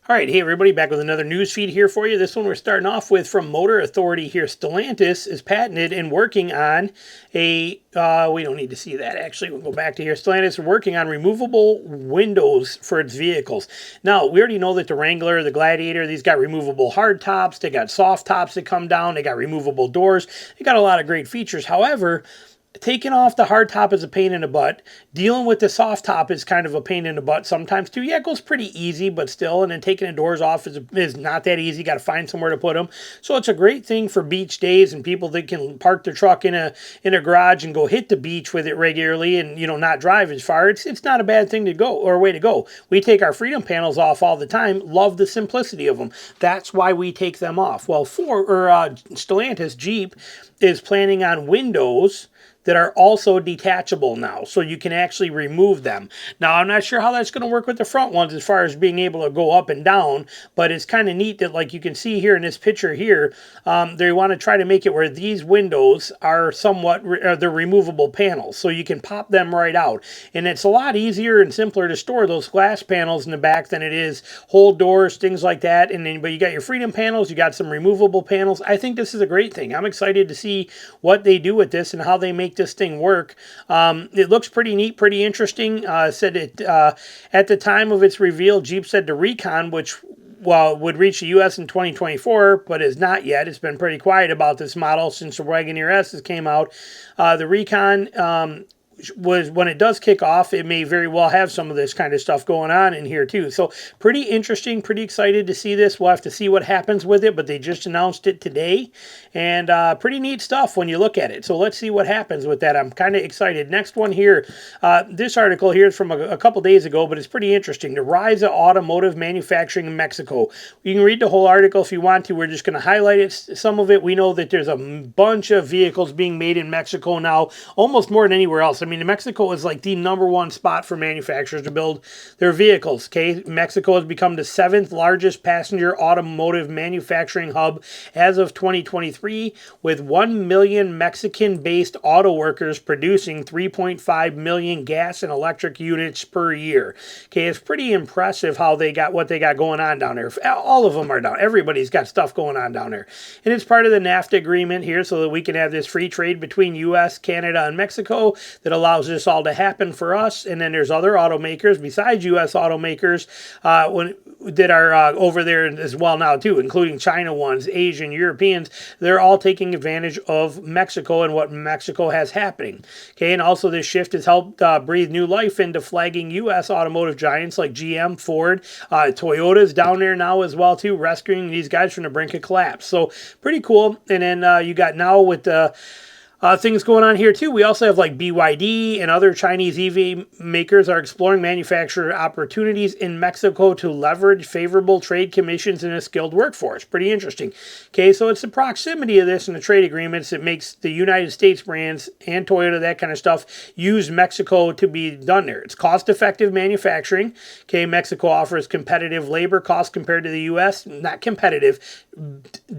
All right, hey everybody, back with another news feed here for you. This one we're starting off with from Motor Authority here. Stellantis is patented and working on we don't need to see that actually. We'll go back to here. Stellantis is working on removable windows for its vehicles. Now, we already know that the Wrangler, the Gladiator, these got removable hard tops. They got soft tops that come down. They got removable doors. They got a lot of great features. However, taking off the hard top is a pain in the butt. Dealing with the soft top is kind of a pain in the butt sometimes too. Yeah, it goes pretty easy, but still. And then taking the doors off is not that easy. Got to find somewhere to put them. So it's a great thing for beach days and people that can park their truck in a garage and go hit the beach with it regularly and not drive as far. It's not a bad thing to go or a way to go. We take our Freedom panels off all the time. Love the simplicity of them. That's why we take them off. Well, Stellantis Jeep is planning on windows that are also detachable now, so you can actually remove them. Now, I'm not sure how that's going to work with the front ones as far as being able to go up and down, but it's kind of neat that, like you can see here in this picture here, they want to try to make it where these windows are somewhat, they're removable panels, so you can pop them right out. And it's a lot easier and simpler to store those glass panels in the back than it is hold doors, things like that. And then, but you got your Freedom panels, you got some removable panels. I think this is a great thing. I'm excited to see what they do with this and how they make this thing work. It looks pretty neat, pretty interesting. Said it at the time of its reveal, Jeep said the Recon, which would reach the U.S. in 2024, but is not yet. It's been pretty quiet about this model since the Wagoneer S came out. The Recon was when it does kick off, it may very well have some of this kind of stuff going on in here too. So pretty interesting, pretty excited to see this. We'll have to see what happens with it, but they just announced it today, and pretty neat stuff when you look at it. So let's see what happens with that. I'm kind of excited. Next one here, this article here is from a couple days ago, but it's pretty interesting. The rise of automotive manufacturing in Mexico. You can read the whole article if you want to. We're just going to highlight it, some of it. We know that there's a bunch of vehicles being made in Mexico now, almost more than anywhere else. I mean, Mexico is like the #1 spot for manufacturers to build their vehicles. Okay, Mexico has become the 7th largest passenger automotive manufacturing hub as of 2023, with 1 million Mexican-based auto workers producing 3.5 million gas and electric units per year. Okay, it's pretty impressive how they got what they got going on down there. All of them are down. Everybody's got stuff going on down there, and it's part of the NAFTA agreement here, so that we can have this free trade between U.S., Canada, and Mexico that allows this all to happen for us. And then there's other automakers besides U.S. automakers that are over there as well now too, including China ones, Asian, Europeans. They're all taking advantage of Mexico and what Mexico has happening. Okay, and also this shift has helped breathe new life into flagging U.S. automotive giants like GM, Ford, Toyota's down there now as well too, rescuing these guys from the brink of collapse. So pretty cool. And then you got now with the things going on here too. We also have like BYD and other Chinese EV makers are exploring manufacturer opportunities in Mexico to leverage favorable trade commissions and a skilled workforce. Pretty interesting. Okay, so it's the proximity of this and the trade agreements that makes the United States brands and Toyota, that kind of stuff, use Mexico to be done there. It's cost-effective manufacturing. Okay, Mexico offers competitive labor costs compared to the U.S. Not competitive,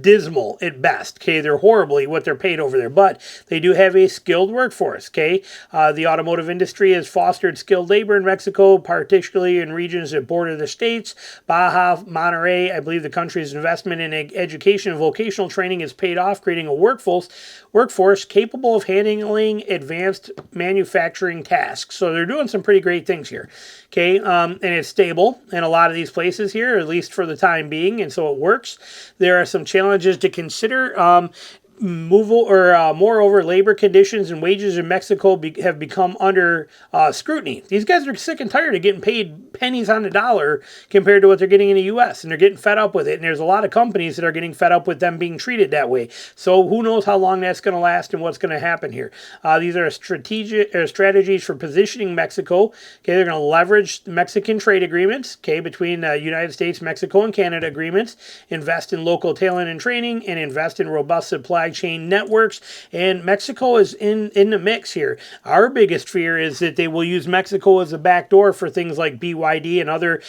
dismal at best. Okay, they're horribly what they're paid over there, but they do have a skilled workforce. Okay, the automotive industry has fostered skilled labor in Mexico, particularly in regions that border the states. Baja, Monterrey, I believe the country's investment in education and vocational training has paid off, creating a workforce capable of handling advanced manufacturing tasks. So they're doing some pretty great things here. Okay, and it's stable in a lot of these places here, at least for the time being, and so it works. There are some challenges to consider. Moreover, labor conditions and wages in Mexico have become under scrutiny. These guys are sick and tired of getting paid pennies on the dollar compared to what they're getting in the U.S., and they're getting fed up with it. And there's a lot of companies that are getting fed up with them being treated that way. So who knows how long that's going to last and what's going to happen here. These are strategies for positioning Mexico. Okay, they're going to leverage Mexican trade agreements, okay, between the United States, Mexico, and Canada agreements, invest in local talent and training, and invest in robust supply chain networks. And Mexico is in the mix here. Our biggest fear is that they will use Mexico as a backdoor for things like BYD and other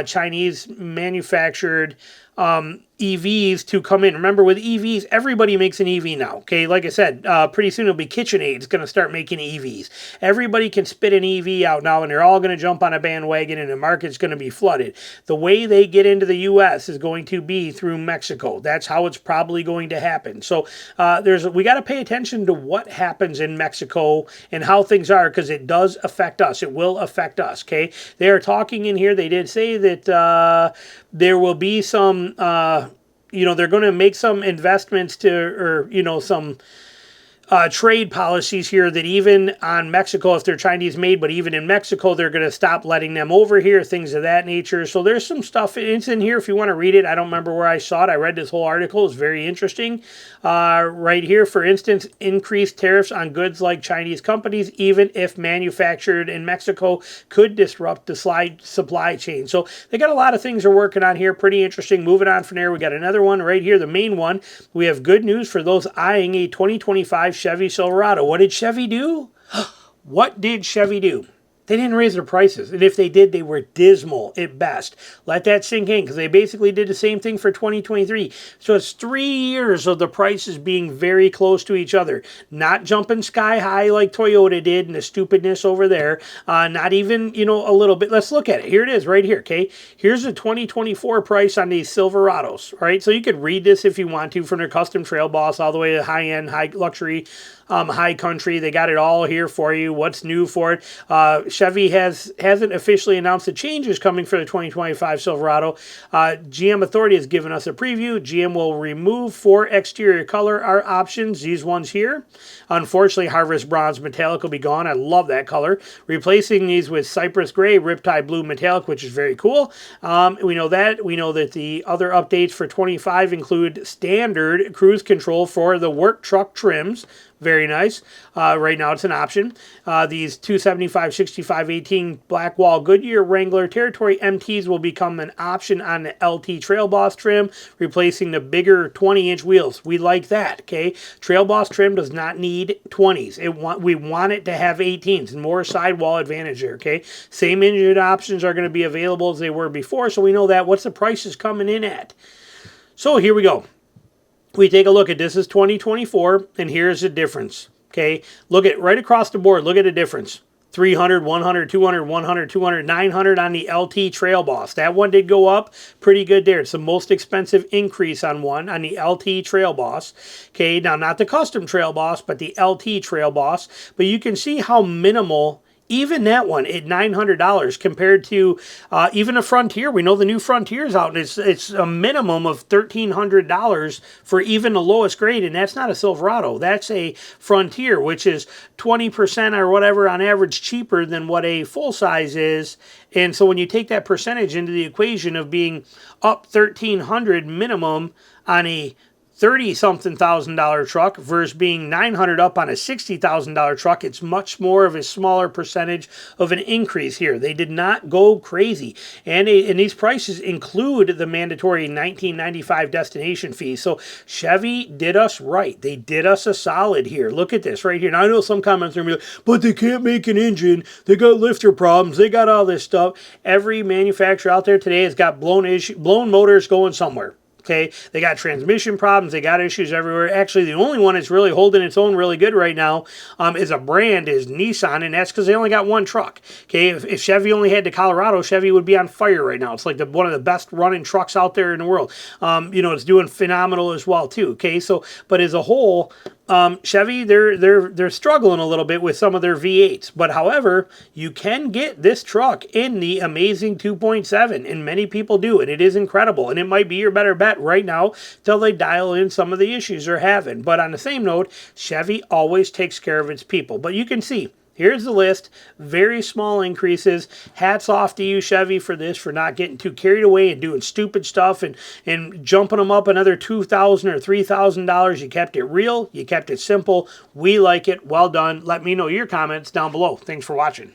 Chinese manufactured EVs to come in. Remember, with EVs, everybody makes an EV now. Okay, like I said, pretty soon it'll be KitchenAid's going to start making EVs. Everybody can spit an EV out now, and they're all going to jump on a bandwagon, and the market's going to be flooded. The way they get into the U.S. is going to be through Mexico. That's how it's probably going to happen. So we got to pay attention to what happens in Mexico and how things are, because it does affect us. It will affect us. Okay, they are talking in here. They did say that there will be some. They're going to make some investments some trade policies here that even on Mexico, if they're Chinese made, but even in Mexico, they're going to stop letting them over here, things of that nature. So there's some stuff, it's in here if you want to read it. I don't remember where I saw it. I read this whole article. It's very interesting. Right here, for instance, increased tariffs on goods like Chinese companies, even if manufactured in Mexico, could disrupt the supply chain. So they got a lot of things they're working on here. Pretty interesting. Moving on from there, we got another one right here, the main one. We have good news for those eyeing a 2025 Chevy Silverado. What did Chevy do? What did Chevy do? They didn't raise their prices. And if they did, they were dismal at best. Let that sink in, because they basically did the same thing for 2023. So it's 3 years of the prices being very close to each other. Not jumping sky high like Toyota did and the stupidness over there. Not even, a little bit. Let's look at it. Here it is right here, okay? Here's the 2024 price on these Silverados, all right? So you could read this if you want to, from their custom trail boss all the way to high-end, high luxury, high country. They got it all here for you. What's new for it? Chevy hasn't officially announced the changes coming for the 2025 Silverado. GM Authority has given us a preview. GM will remove 4 exterior color options. These ones here. Unfortunately, Harvest Bronze Metallic will be gone. I love that color. Replacing these with Cypress Gray, Riptide Blue Metallic, which is very cool. We know that. We know that the other updates for 25 include standard cruise control for the work truck trims. Very nice. Right now it's an option. These 275, 65, 18 Blackwall Goodyear Wrangler Territory MTs will become an option on the LT Trail Boss trim, replacing the bigger 20-inch wheels. We like that, okay? Trail Boss trim does not need 20s. We want it to have 18s and more sidewall advantage there, okay? Same engine options are going to be available as they were before, so we know that. What's the prices coming in at? So here we go. We take a look at this is 2024, and here's the difference, okay? Look at right across the board. Look at the difference. 300, 100, 200, 100, 200, 900 on the LT Trail Boss. That one did go up pretty good there. It's the most expensive increase on the LT Trail Boss. Okay, now not the custom Trail Boss, but the LT Trail Boss. But you can see how minimal even that one at $900 compared to even a Frontier. We know the new Frontier's out, and it's a minimum of $1,300 for even the lowest grade, and that's not a Silverado. That's a Frontier, which is 20% or whatever on average cheaper than what a full size is. And so when you take that percentage into the equation of being up $1,300 minimum on a $30-something thousand truck versus being $900 up on a $60,000 truck, it's much more of a smaller percentage of an increase here. They did not go crazy. And these prices include the mandatory $19.95 destination fee. So Chevy did us right. They did us a solid here. Look at this right here. Now I know some comments are going to be like, but they can't make an engine. They got lifter problems. They got all this stuff. Every manufacturer out there today has got blown motors going somewhere. Okay, they got transmission problems. They got issues everywhere. Actually, the only one that's really holding its own really good right now is Nissan, and that's because they only got one truck. Okay, if Chevy only had the Colorado, Chevy would be on fire right now. It's like one of the best running trucks out there in the world. It's doing phenomenal as well too. Okay, so but as a whole, Chevy, they're struggling a little bit with some of their V8s. But however, you can get this truck in the amazing 2.7, and many people do, and it is incredible. And it might be your better bet right now till they dial in some of the issues they're having. But on the same note, Chevy always takes care of its people. But you can see, here's the list. Very small increases. Hats off to you, Chevy, for this, for not getting too carried away and doing stupid stuff and jumping them up another $2,000 or $3,000. You kept it real. You kept it simple. We like it. Well done. Let me know your comments down below. Thanks for watching.